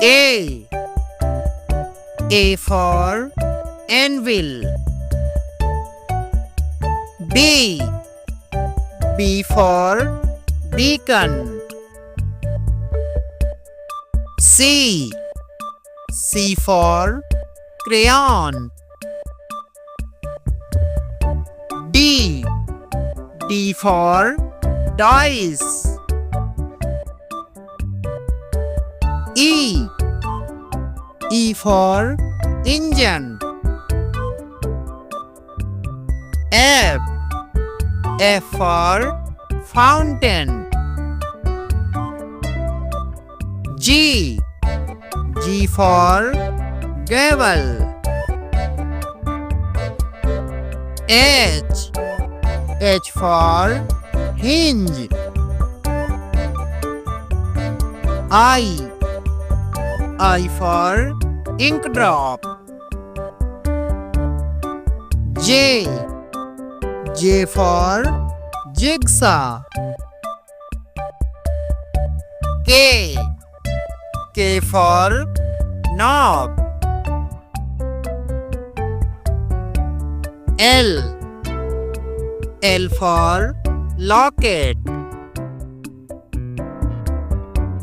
A. A for anvil. B. B for beacon. C. C for crayon. D. D for dice. E. E for engine. F. F for fountain. G. G for gavel. H. H for hinge. I. I for ink drop. J. J for jigsaw. K. K for knob. L. L for locket.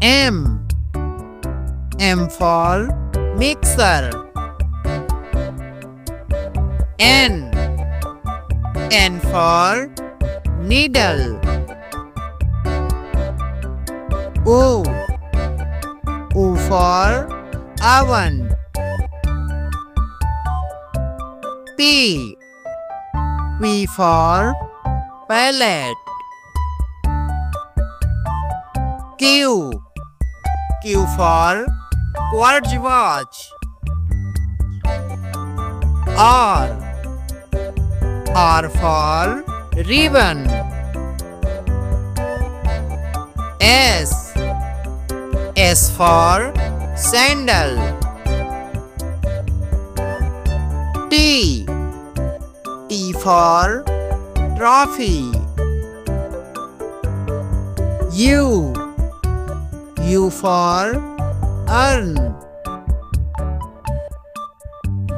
M. M for mixer. N. N for needle. O. O for oven. P. P for palette. Q. Q for quartz watch. R. R for ribbon. S. S for sandal. T. T for trophy. U. U for urn.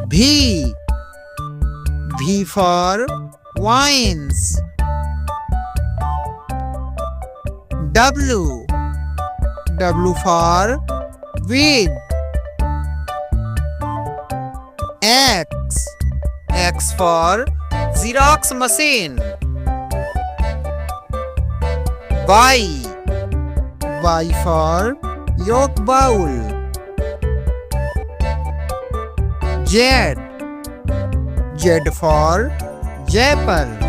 V. V for vines. W. W for weed. X. X for Xerox machine. Y. Y for yolk bowl. Z. Z for zapper.